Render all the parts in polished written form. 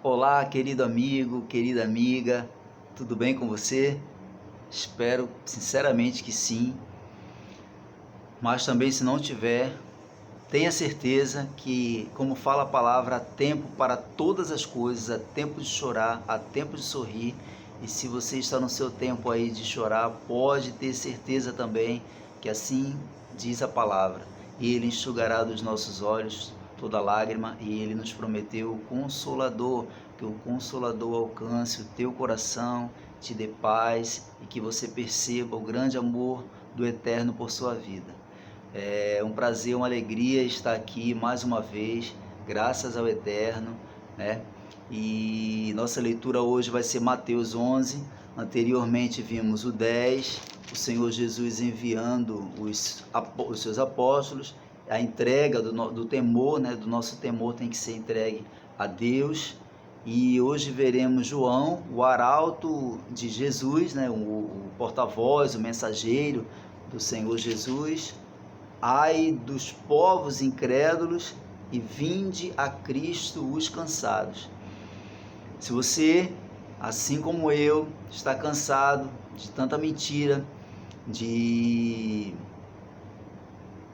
Olá, querido amigo, querida amiga, tudo bem com você? Espero sinceramente que sim, mas também se não tiver, tenha certeza que, como fala a palavra, há tempo para todas as coisas, há tempo de chorar, há tempo de sorrir, e se você está no seu tempo aí de chorar, pode ter certeza também que assim diz a palavra, Ele enxugará dos nossos olhos toda lágrima, e Ele nos prometeu o Consolador, que o Consolador alcance o teu coração, te dê paz e que você perceba o grande amor do Eterno por sua vida. É um prazer, uma alegria estar aqui mais uma vez, graças ao Eterno, né? E nossa leitura hoje vai ser Mateus 11. Anteriormente vimos o 10, o Senhor Jesus enviando os seus apóstolos, a entrega do temor, né? Do nosso temor tem que ser entregue a Deus. E hoje veremos João, o arauto de Jesus, né? O porta-voz, o mensageiro do Senhor Jesus. Ai dos povos incrédulos, e vinde a Cristo os cansados. Se você, assim como eu, está cansado de tanta mentira, de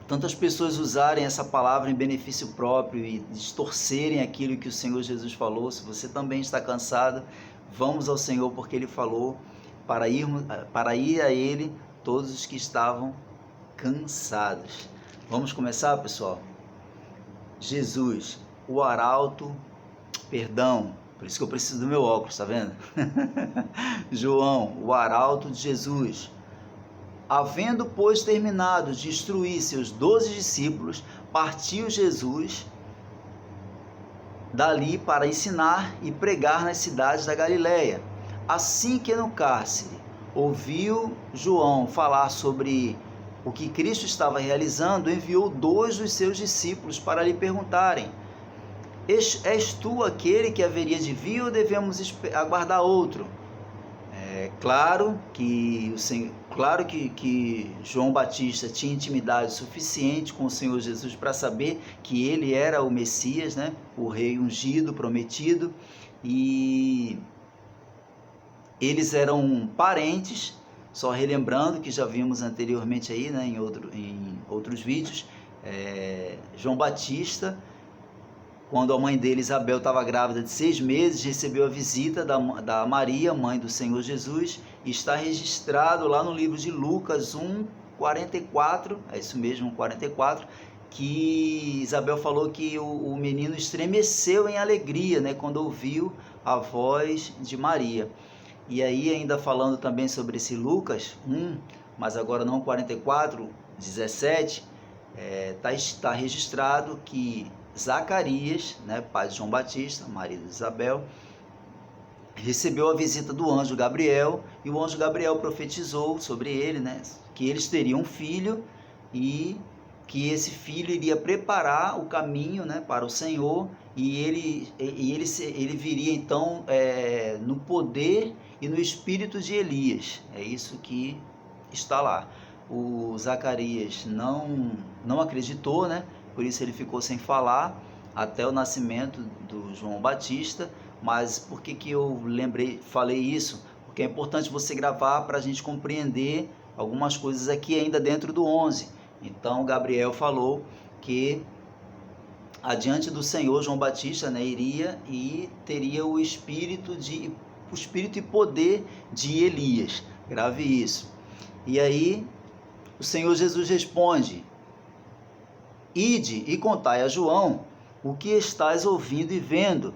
tantas pessoas usarem essa palavra em benefício próprio e distorcerem aquilo que o Senhor Jesus falou, se você também está cansado, vamos ao Senhor, porque Ele falou para ir a Ele todos os que estavam cansados. Vamos começar, pessoal? Jesus, o arauto, perdão, por isso que eu preciso do meu óculos, tá vendo? João, o arauto de Jesus. Havendo, pois, terminado de instruir seus 12 discípulos, partiu Jesus dali para ensinar e pregar nas cidades da Galiléia. Assim que no cárcere ouviu João falar sobre o que Cristo estava realizando, enviou 2 dos seus discípulos para lhe perguntarem: És tu aquele que haveria de vir ou devemos aguardar outro? Claro que João Batista tinha intimidade suficiente com o Senhor Jesus para saber que ele era o Messias, né? O rei ungido, prometido, e eles eram parentes, só relembrando que já vimos anteriormente aí, né, em outros vídeos, João Batista, quando a mãe dele, Isabel, estava grávida de 6 meses, recebeu a visita da Maria, mãe do Senhor Jesus, e está registrado lá no livro de Lucas 1:44, é isso mesmo, 44, que Isabel falou que o menino estremeceu em alegria, né, quando ouviu a voz de Maria. E aí, ainda falando também sobre esse Lucas 1, mas agora não 44, 17, está registrado que Zacarias, né, pai de João Batista, marido de Isabel, recebeu a visita do anjo Gabriel, e o anjo Gabriel profetizou sobre ele, né, que eles teriam um filho e que esse filho iria preparar o caminho, né, para o Senhor, e ele viria então no poder e no espírito de Elias. É isso que está lá. O Zacarias não acreditou, né? Por isso ele ficou sem falar até o nascimento do João Batista. Mas por que eu falei isso? Porque é importante você gravar para a gente compreender algumas coisas aqui ainda dentro do 11. Então Gabriel falou que adiante do Senhor, João Batista, né, iria e teria o espírito e poder de Elias. Grave isso. E aí o Senhor Jesus responde: Ide e contai a João o que estás ouvindo e vendo.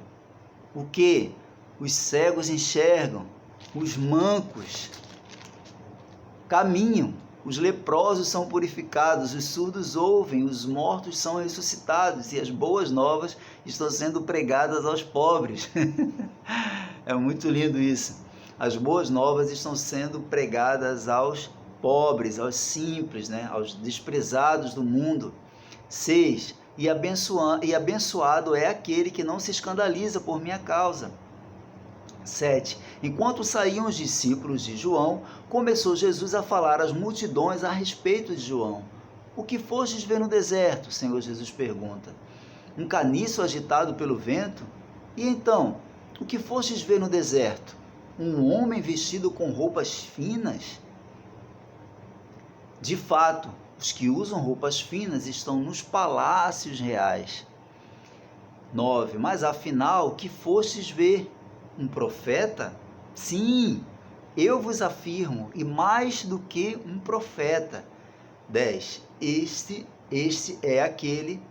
O que? Os cegos enxergam, os mancos caminham, os leprosos são purificados, os surdos ouvem, os mortos são ressuscitados, e as boas novas estão sendo pregadas aos pobres. É muito lindo isso. As boas novas estão sendo pregadas aos pobres, aos simples, né? Aos desprezados do mundo. 6. E abençoado é aquele que não se escandaliza por minha causa. 7. Enquanto saíam os discípulos de João, começou Jesus a falar às multidões a respeito de João. O que fostes ver no deserto? O Senhor Jesus pergunta. Um caniço agitado pelo vento? E então, O que fostes ver no deserto? Um homem vestido com roupas finas? De fato, os que usam roupas finas estão nos palácios reais. 9. Mas afinal, o que fostes ver? Um profeta? Sim, eu vos afirmo, e mais do que um profeta. 10. Este é aquele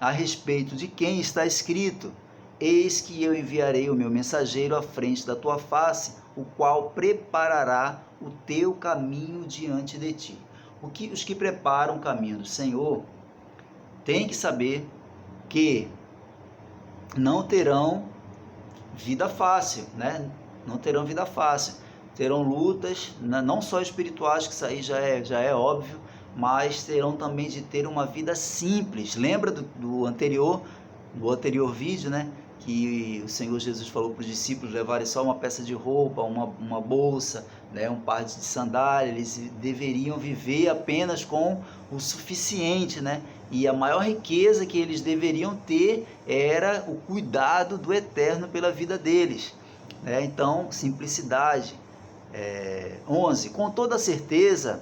a respeito de quem está escrito: eis que eu enviarei o meu mensageiro à frente da tua face, o qual preparará o teu caminho diante de ti. Os que preparam o caminho do Senhor têm que saber que não terão vida fácil, né? Não terão vida fácil. Terão lutas, não só espirituais, que isso aí já é óbvio, mas terão também de ter uma vida simples. Lembra do anterior vídeo, né? Que o Senhor Jesus falou para os discípulos levarem só uma peça de roupa, uma bolsa, né? Um par de sandálias. Eles deveriam viver apenas com o suficiente, né? E a maior riqueza que eles deveriam ter era o cuidado do eterno pela vida deles, né? Então, simplicidade. 11. Com toda certeza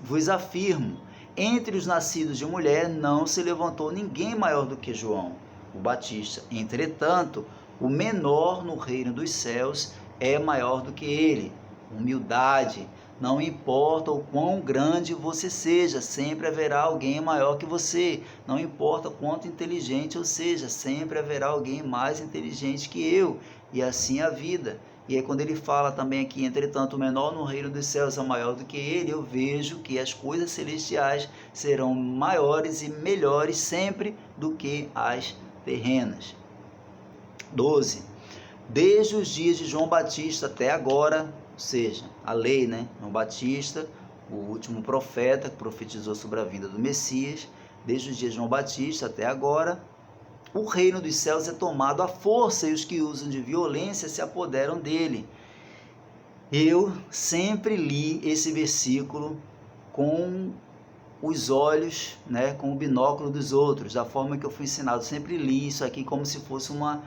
vos afirmo, entre os nascidos de mulher não se levantou ninguém maior do que João, o Batista. Entretanto, o menor no reino dos céus é maior do que ele. Humildade. Não importa o quão grande você seja, sempre haverá alguém maior que você. Não importa quanto inteligente eu seja, sempre haverá alguém mais inteligente que eu. E assim a vida. E aí quando ele fala também aqui, entretanto, o menor no reino dos céus é maior do que ele, eu vejo que as coisas celestiais serão maiores e melhores sempre do que as terrenas. 12. Desde os dias de João Batista até agora, ou seja, a lei, né? João Batista, o último profeta que profetizou sobre a vinda do Messias, desde os dias de João Batista até agora, o reino dos céus é tomado à força e os que usam de violência se apoderam dele. Eu sempre li esse versículo com os olhos, né, com o binóculo dos outros, da forma que eu fui ensinado. Eu sempre li isso aqui como se fosse uma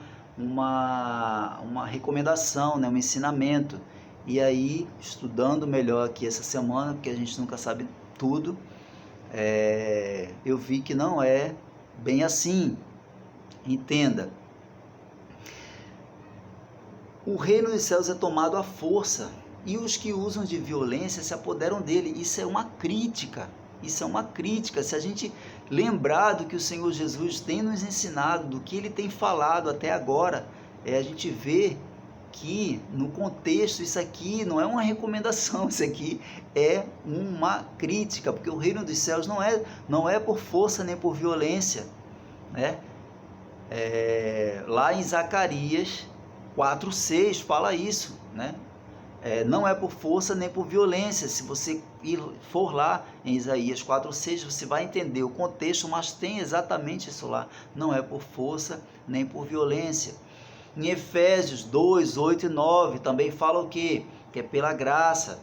recomendação, né, um ensinamento. E aí, estudando melhor aqui essa semana, porque a gente nunca sabe tudo, eu vi que não é bem assim. Entenda, o reino dos céus é tomado à força e os que usam de violência se apoderam dele. Isso é uma crítica, se a gente lembrar do que o Senhor Jesus tem nos ensinado, do que ele tem falado até agora, a gente vê que no contexto isso aqui não é uma recomendação, isso aqui é uma crítica, porque o reino dos céus não é por força nem por violência, né? Lá em Zacarias 4:6 fala isso, né? Não é por força nem por violência. Se você for lá em Isaías 4:6, você vai entender o contexto, mas tem exatamente isso lá. Não é por força nem por violência. Em Efésios 2:8 e 9 também fala o quê? Que é pela graça.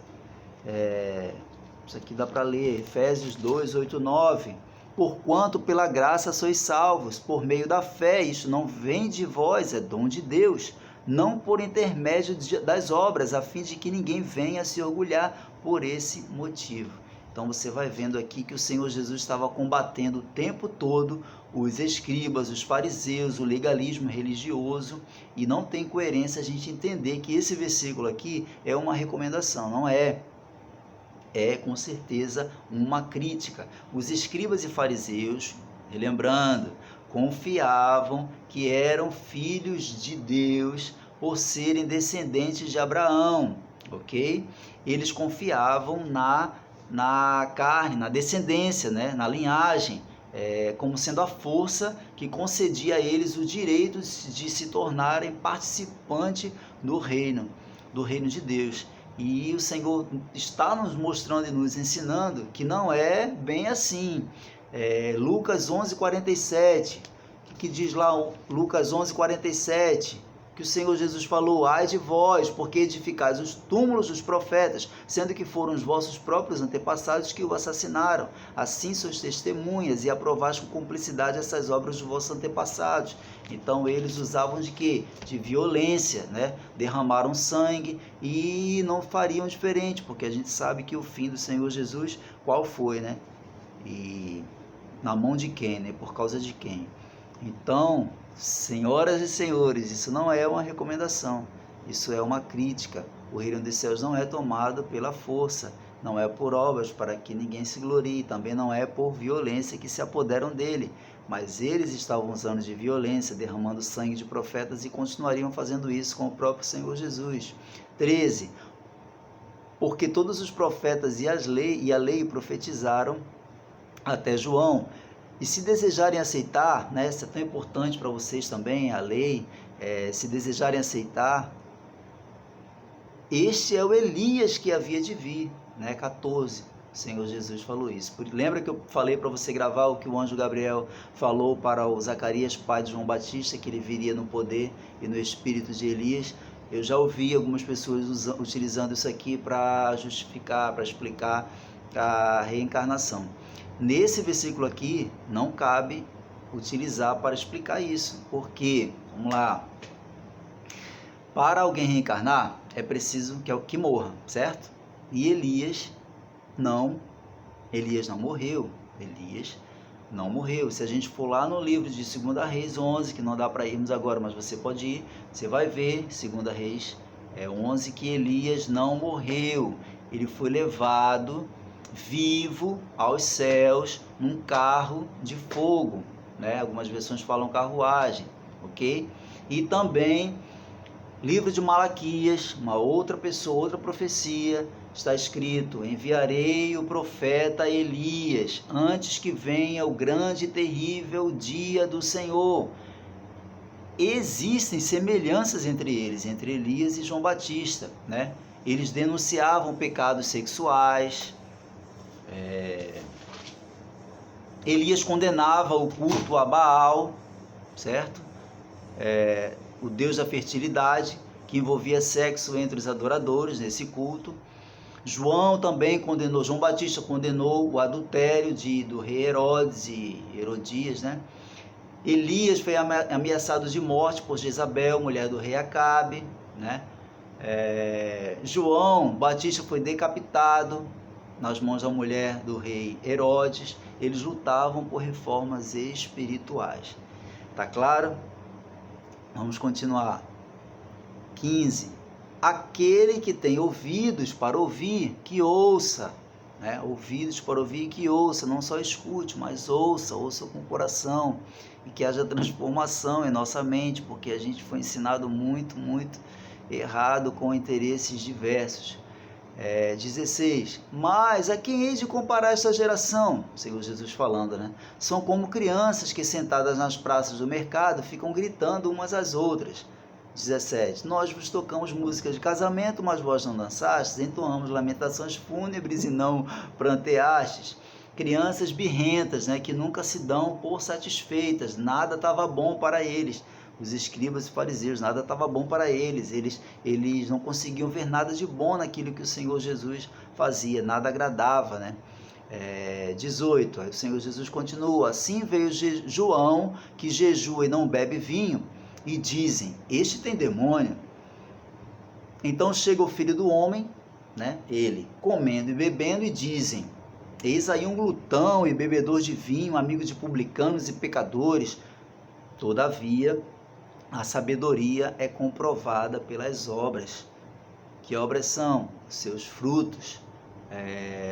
Isso aqui dá para ler, Efésios 2:8 e 9. Porquanto pela graça sois salvos, por meio da fé. Isso não vem de vós, é dom de Deus, não por intermédio das obras, a fim de que ninguém venha se orgulhar por esse motivo. Então você vai vendo aqui que o Senhor Jesus estava combatendo o tempo todo os escribas, os fariseus, o legalismo religioso, e não tem coerência a gente entender que esse versículo aqui é uma recomendação, não é. É com certeza uma crítica. Os escribas e fariseus, relembrando, confiavam que eram filhos de Deus por serem descendentes de Abraão, ok? Eles confiavam na carne, na descendência, né? Na linhagem, como sendo a força que concedia a eles o direito de se tornarem participantes do reino de Deus. E o Senhor está nos mostrando e nos ensinando que não é bem assim. Lucas 11:47, o que diz lá Lucas 11:47? que o Senhor Jesus falou: ai de vós, porque edificais os túmulos dos profetas, sendo que foram os vossos próprios antepassados que o assassinaram. Assim sois testemunhas e aprovais com cumplicidade essas obras dos vossos antepassados. Então eles usavam de quê? De violência, né? Derramaram sangue e não fariam diferente, porque a gente sabe que o fim do Senhor Jesus, qual foi, né? E na mão de quem, né? Por causa de quem? Então, senhoras e senhores, isso não é uma recomendação, isso é uma crítica. O reino dos céus não é tomado pela força, não é por obras para que ninguém se glorie, também não é por violência que se apoderam dele, mas eles estavam usando de violência, derramando sangue de profetas e continuariam fazendo isso com o próprio Senhor Jesus. 13. Porque todos os profetas e a lei profetizaram até João. E se desejarem aceitar, né, isso é tão importante para vocês também, a lei, se desejarem aceitar, este é o Elias que havia de vir, né, 14, o Senhor Jesus falou isso. Lembra que eu falei para você gravar o que o anjo Gabriel falou para o Zacarias, pai de João Batista, que ele viria no poder e no espírito de Elias? Eu já ouvi algumas pessoas utilizando isso aqui para justificar, para explicar a reencarnação. Nesse versículo aqui, não cabe utilizar para explicar isso. Porque, vamos lá, para alguém reencarnar, é preciso que morra, certo? E Elias não morreu. Elias não morreu. Se a gente for lá no livro de 2 Reis 11, que não dá para irmos agora, mas você pode ir, você vai ver, 2 Reis 11, que Elias não morreu. Ele foi levado vivo aos céus num carro de fogo, né? Algumas versões falam carruagem, ok? E também livro de Malaquias, uma outra pessoa, outra profecia, está escrito: enviarei o profeta Elias antes que venha o grande e terrível dia do Senhor. Existem semelhanças entre eles, entre Elias e João Batista, né? Eles denunciavam pecados sexuais. Elias condenava o culto a Baal, certo? O deus da fertilidade, que envolvia sexo entre os adoradores nesse culto. João Batista condenou o adultério do rei Herodes e Herodias, né? Elias foi ameaçado de morte por Jezabel, mulher do rei Acabe, né? João Batista foi decapitado nas mãos da mulher do rei Herodes. Eles lutavam por reformas espirituais. Tá claro? Vamos continuar. 15. Aquele que tem ouvidos para ouvir, que ouça. Né? Ouvidos para ouvir, que ouça. Não só escute, mas ouça com o coração. E que haja transformação em nossa mente, porque a gente foi ensinado muito errado, com interesses diversos. 16. Mas a quem hei de comparar esta geração? Senhor Jesus falando, né? São como crianças que, sentadas nas praças do mercado, ficam gritando umas às outras. 17. Nós vos tocamos música de casamento, mas vós não dançastes, entoamos lamentações fúnebres e não pranteastes. Crianças birrentas, né, que nunca se dão por satisfeitas, nada estava bom para eles. Os escribas e fariseus, nada estava bom para eles. Eles não conseguiam ver nada de bom naquilo que o Senhor Jesus fazia, nada agradava, né? 18, aí o Senhor Jesus continua: assim veio João, que jejua e não bebe vinho, e dizem: este tem demônio. Então chega o Filho do Homem, né? Ele comendo e bebendo, e dizem: eis aí um glutão e bebedor de vinho, amigo de publicanos e pecadores. Todavia, a sabedoria é comprovada pelas obras. Que obras são? Seus frutos.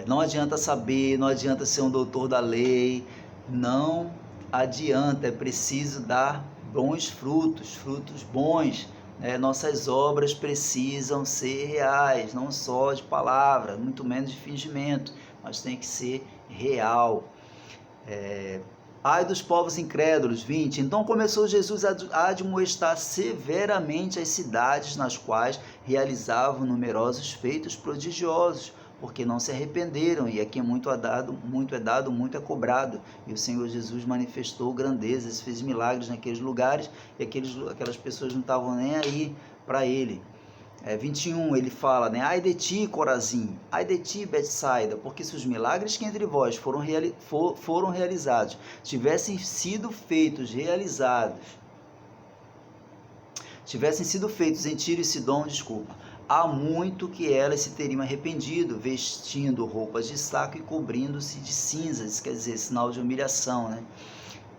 Não adianta saber, não adianta ser um doutor da lei, não adianta, é preciso dar bons frutos, frutos bons. Nossas obras precisam ser reais, não só de palavra, muito menos de fingimento, mas tem que ser real. Ai dos povos incrédulos. 20. Então começou Jesus a admoestar severamente as cidades nas quais realizavam numerosos feitos prodigiosos, porque não se arrependeram, e aqui muito é dado, muito é cobrado. E o Senhor Jesus manifestou grandezas, fez milagres naqueles lugares, e aquelas pessoas não estavam nem aí para ele. 21, ele fala, né? Ai de ti, Corazim, ai de ti, Betsaida, porque se os milagres que entre vós foram realizados, tivessem sido feitos em Tiro e Sidom, há muito que elas se teriam arrependido, vestindo roupas de saco e cobrindo-se de cinzas, quer dizer, sinal de humilhação, né?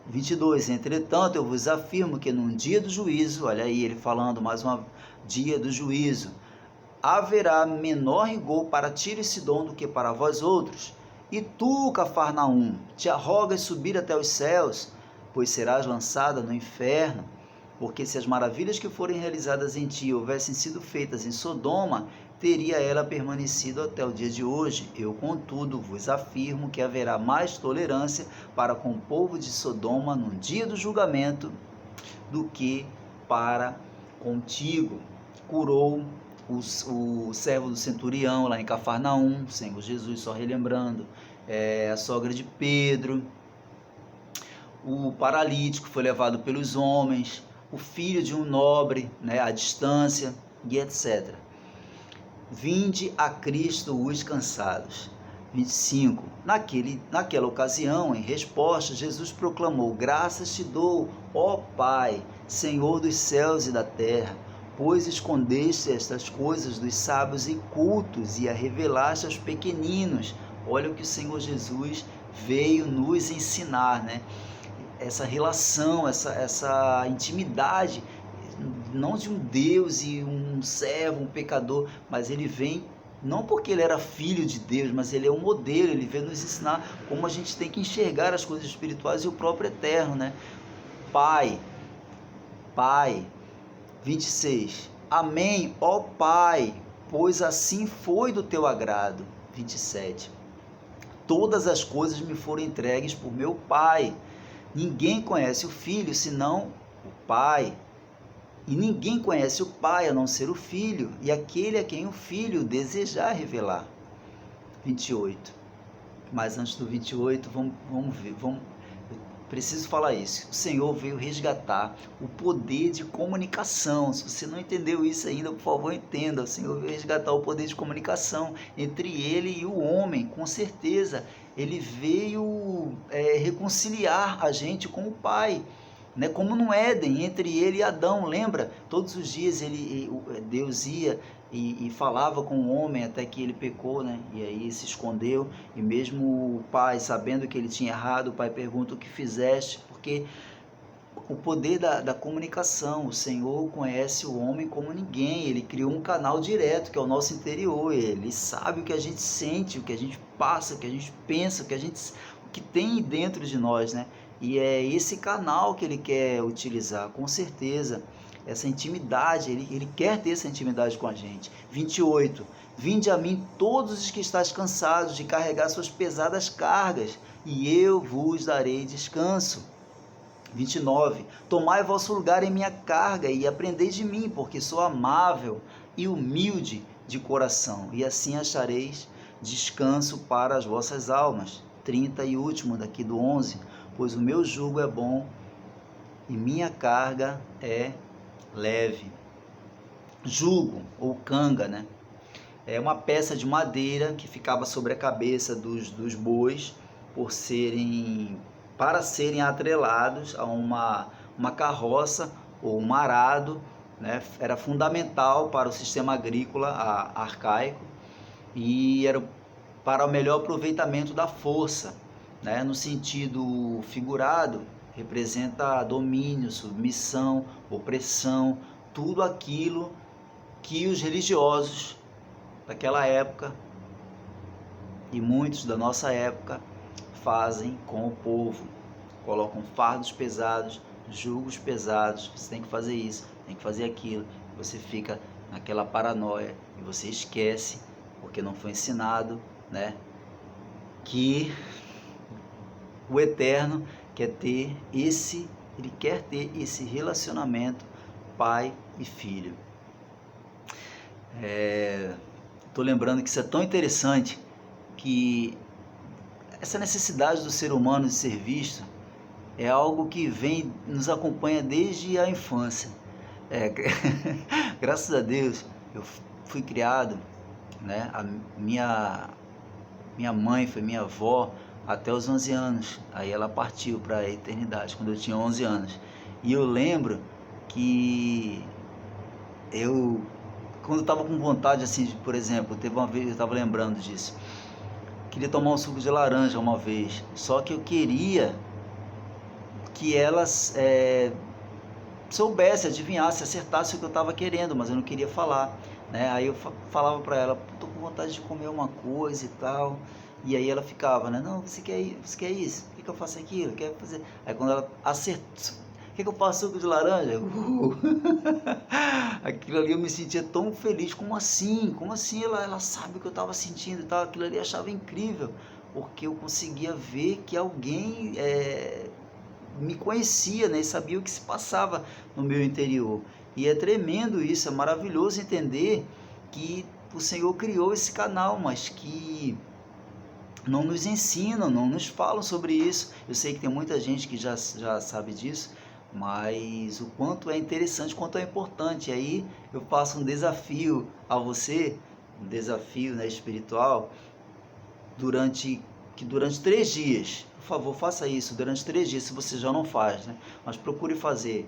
22, entretanto, eu vos afirmo que num dia do juízo, olha aí ele falando mais um dia do juízo, haverá menor rigor para Tiro e Sidom do que para vós outros. E tu, Cafarnaum, te arrogas subir até os céus, pois serás lançada no inferno. Porque se as maravilhas que forem realizadas em ti houvessem sido feitas em Sodoma, teria ela permanecido até o dia de hoje. Eu, contudo, vos afirmo que haverá mais tolerância para com o povo de Sodoma no dia do julgamento do que para contigo. Curou o servo do centurião lá em Cafarnaum, o Senhor Jesus, só relembrando, a sogra de Pedro, o paralítico foi levado pelos homens, o filho de um nobre, né, à distância, e etc. Vinde a Cristo os cansados. 25. Naquela ocasião, em resposta, Jesus proclamou: graças te dou, ó Pai, Senhor dos céus e da terra, pois escondeste estas coisas dos sábios e cultos e a revelaste aos pequeninos. Olha o que o Senhor Jesus veio nos ensinar, né? Essa relação, essa intimidade, não de um Deus e um servo, um pecador, mas ele vem não porque ele era filho de Deus, mas ele é um modelo, ele veio nos ensinar como a gente tem que enxergar as coisas espirituais e o próprio eterno, né? Pai, 26, amém, ó Pai, pois assim foi do teu agrado. 27, todas as coisas me foram entregues por meu Pai, ninguém conhece o Filho senão o Pai, e ninguém conhece o Pai a não ser o Filho, e aquele a quem o Filho desejar revelar. 28. Mas antes do 28, vamos ver, preciso falar isso. O Senhor veio resgatar o poder de comunicação. Se você não entendeu isso ainda, por favor, entenda. O Senhor veio resgatar o poder de comunicação entre ele e o homem, com certeza. Ele veio reconciliar a gente com o Pai, né? Como no Éden, entre ele e Adão, lembra? Todos os dias Deus ia e falava com o homem até que ele pecou, né? E aí se escondeu, e mesmo o pai, sabendo que ele tinha errado, o pai pergunta: o que fizeste? Porque o poder da comunicação, o Senhor conhece o homem como ninguém, ele criou um canal direto, que é o nosso interior, ele sabe o que a gente sente, o que a gente passa, o que a gente pensa, o que tem dentro de nós, né? E é esse canal que ele quer utilizar, com certeza, essa intimidade, ele quer ter essa intimidade com a gente. 28, vinde a mim todos os que estáis cansados de carregar suas pesadas cargas, e eu vos darei descanso. 29, tomai vosso lugar em minha carga e aprendei de mim, porque sou amável e humilde de coração, e assim achareis descanso para as vossas almas. 30 e último daqui do 11, pois o meu jugo é bom e minha carga é leve. Jugo ou canga, né? É uma peça de madeira que ficava sobre a cabeça dos bois para serem atrelados a uma carroça ou um arado, né? Era fundamental para o sistema agrícola arcaico e era para o melhor aproveitamento da força, né? No sentido figurado, representa domínio, submissão, opressão, tudo aquilo que os religiosos daquela época e muitos da nossa época fazem com o povo. Colocam fardos pesados, julgos pesados, você tem que fazer isso, tem que fazer aquilo, você fica naquela paranoia e você esquece, porque não foi ensinado, né, que o Eterno ele quer ter esse relacionamento pai e filho. estou lembrando que isso é tão interessante, que essa necessidade do ser humano de ser visto é algo que nos acompanha desde a infância. É, graças a Deus, eu fui criado, né? A minha mãe foi minha avó até os 11 anos. Aí ela partiu para a eternidade quando eu tinha 11 anos. E eu lembro que quando eu estava com vontade, assim, por exemplo, teve uma vez, eu estava lembrando disso, queria tomar um suco de laranja uma vez, só que eu queria que elas soubesse, adivinhasse, acertasse o que eu estava querendo, mas eu não queria falar, né? Aí eu falava para ela, tô com vontade de comer uma coisa e tal, e aí ela ficava, né? Não, você quer isso? Por que eu faço aquilo? Quer fazer? Aí quando ela acertou, quer que eu faça suco de laranja? Aquilo ali eu me sentia tão feliz. Como assim? Como assim ela sabe o que eu estava sentindo e tal? Aquilo ali eu achava incrível, porque eu conseguia ver que alguém me conhecia, né? E sabia o que se passava no meu interior. E é tremendo isso, é maravilhoso entender que o Senhor criou esse canal, mas que não nos ensinam, não nos falam sobre isso. Eu sei que tem muita gente que já sabe disso, mas o quanto é interessante, o quanto é importante. E aí eu faço um desafio a você, um desafio, né, espiritual, durante 3 dias, por favor, faça isso durante 3 dias, se você já não faz, né? Mas procure fazer.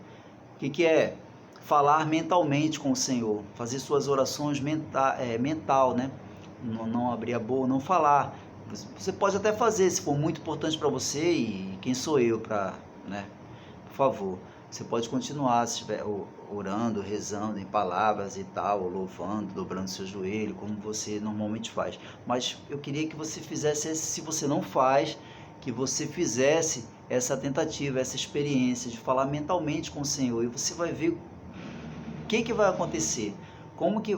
O que é? Falar mentalmente com o Senhor, fazer suas orações mental, né? Não abrir a boca, não falar. Você pode até fazer, se for muito importante para você, e quem sou eu para, né? Por favor, você pode continuar, se estiver orando, rezando em palavras e tal, louvando, dobrando seu joelho, como você normalmente faz. Mas eu queria que você fizesse, se você não faz, que você fizesse essa tentativa, essa experiência de falar mentalmente com o Senhor, e você vai ver o que vai acontecer, como que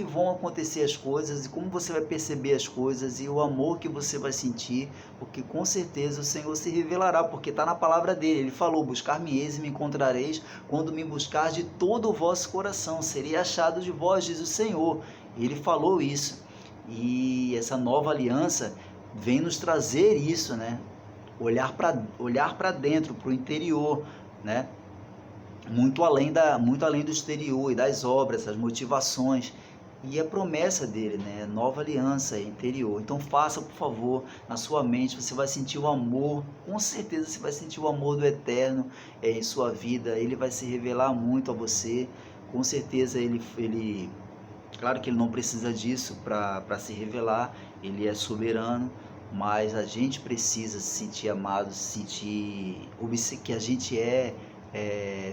vão acontecer as coisas, e como você vai perceber as coisas, e o amor que você vai sentir, porque com certeza o Senhor se revelará, porque está na palavra dele. Ele falou: buscar-me-eis e me encontrareis, quando me buscar de todo o vosso coração, serei achado de vós, diz o Senhor. Ele falou isso, e essa nova aliança vem nos trazer isso, né? Olhar para dentro, para o interior, né? Muito além do exterior e das obras, as motivações e a promessa dele, né? Nova aliança interior. Então faça, por favor, na sua mente, você vai sentir o amor, com certeza você vai sentir o amor do Eterno em sua vida. Ele vai se revelar muito a você, com certeza claro que ele não precisa disso para se revelar, ele é soberano, mas a gente precisa se sentir amado, sentir que a gente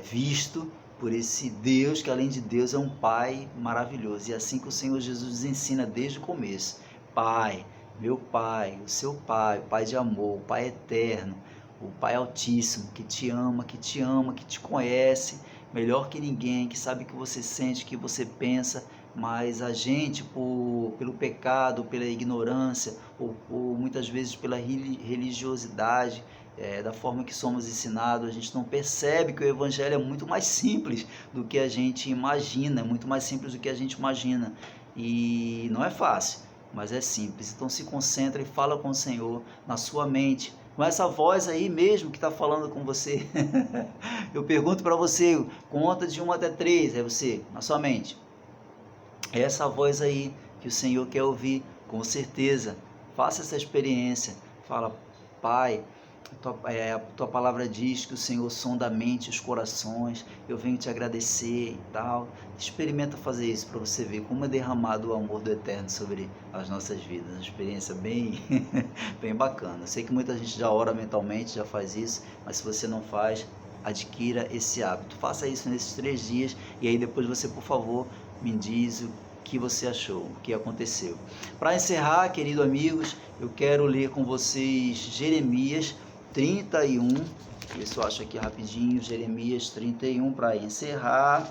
visto por esse Deus, que além de Deus é um Pai maravilhoso. E é assim que o Senhor Jesus nos ensina desde o começo: Pai, meu Pai, o seu Pai, o Pai de amor, o Pai eterno, o Pai altíssimo, que te ama, que te conhece melhor que ninguém, que sabe o que você sente, o que você pensa. Mas a gente, pelo pecado, pela ignorância, ou muitas vezes pela religiosidade, da forma que somos ensinados, a gente não percebe que o Evangelho é muito mais simples do que a gente imagina, é muito mais simples do que a gente imagina. E não é fácil, mas é simples. Então se concentra e fala com o Senhor na sua mente, com essa voz aí mesmo que está falando com você. Eu pergunto para você, conta de 1 até 3, é você, na sua mente. É essa voz aí que o Senhor quer ouvir, com certeza. Faça essa experiência. Fala: Pai, a tua palavra diz que o Senhor sonda a mente e os corações, eu venho te agradecer e tal. Experimenta fazer isso para você ver como é derramado o amor do Eterno sobre as nossas vidas. Uma experiência bem, bem bacana. Eu sei que muita gente já ora mentalmente, já faz isso, mas se você não faz, adquira esse hábito. Faça isso nesses 3 dias e aí depois você, por favor, me diz o que você achou, o que aconteceu. Para encerrar, queridos amigos, eu quero ler com vocês Jeremias 31, isso eu acho aqui rapidinho, Jeremias 31, para encerrar.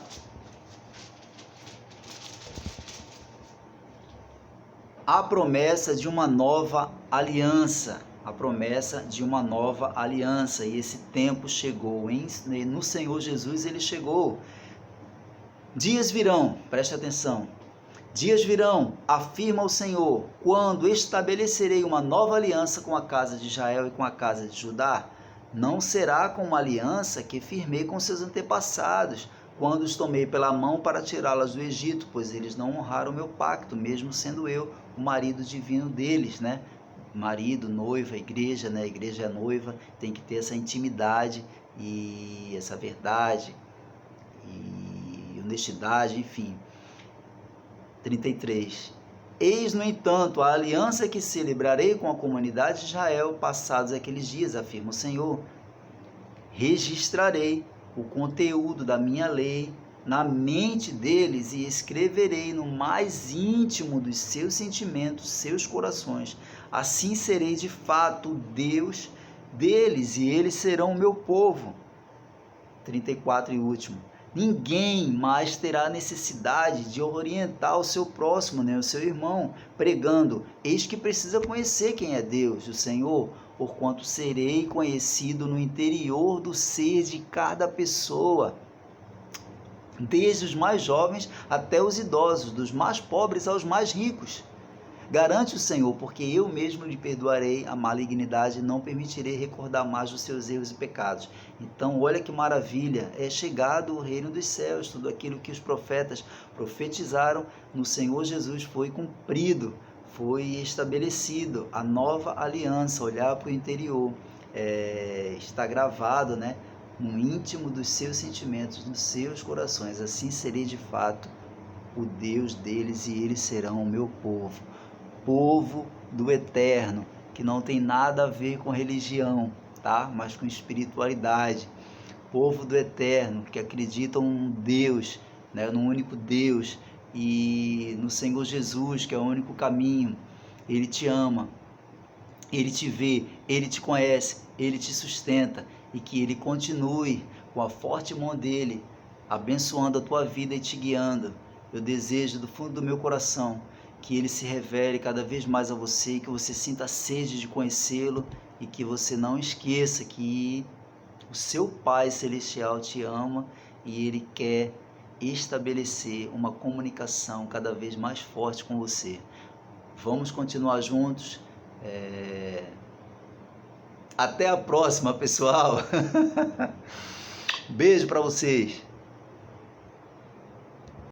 A promessa de uma nova aliança, a promessa de uma nova aliança, e esse tempo chegou, no Senhor Jesus ele chegou. Dias virão, preste atenção, Dias virão, afirma o Senhor, quando estabelecerei uma nova aliança com a casa de Israel e com a casa de Judá. Não será com uma aliança que firmei com seus antepassados, quando os tomei pela mão para tirá-las do Egito, pois eles não honraram o meu pacto, mesmo sendo eu o marido divino deles, né? Marido, noiva, igreja, né? A igreja é noiva, tem que ter essa intimidade e essa verdade e honestidade, enfim. 33. Eis, no entanto, a aliança que celebrarei com a comunidade de Israel passados aqueles dias, afirma o Senhor. Registrarei o conteúdo da minha lei na mente deles e escreverei no mais íntimo dos seus sentimentos, seus corações. Assim serei de fato Deus deles e eles serão o meu povo. 34 e último. Ninguém mais terá necessidade de orientar o seu próximo, né, o seu irmão, pregando: eis que precisa conhecer quem é Deus, o Senhor, porquanto serei conhecido no interior do ser de cada pessoa, desde os mais jovens até os idosos, dos mais pobres aos mais ricos. Garante o Senhor, porque eu mesmo lhe perdoarei a malignidade e não permitirei recordar mais os seus erros e pecados. Então, olha que maravilha, é chegado o reino dos céus, tudo aquilo que os profetas profetizaram no Senhor Jesus foi cumprido, foi estabelecido, a nova aliança, olhar para o interior, está gravado, né, no íntimo dos seus sentimentos, nos seus corações. Assim serei de fato o Deus deles e eles serão o meu povo. Povo do Eterno, que não tem nada a ver com religião, tá? Mas com espiritualidade. Povo do Eterno, que acreditam num Deus, né? Num único Deus e no Senhor Jesus, que é o único caminho. Ele te ama, Ele te vê, Ele te conhece, Ele te sustenta e que Ele continue com a forte mão dEle, abençoando a tua vida e te guiando. Eu desejo do fundo do meu coração que Ele se revele cada vez mais a você, que você sinta a sede de conhecê-lo e que você não esqueça que o seu Pai Celestial te ama e Ele quer estabelecer uma comunicação cada vez mais forte com você. Vamos continuar juntos. Até a próxima, pessoal. Beijo para vocês.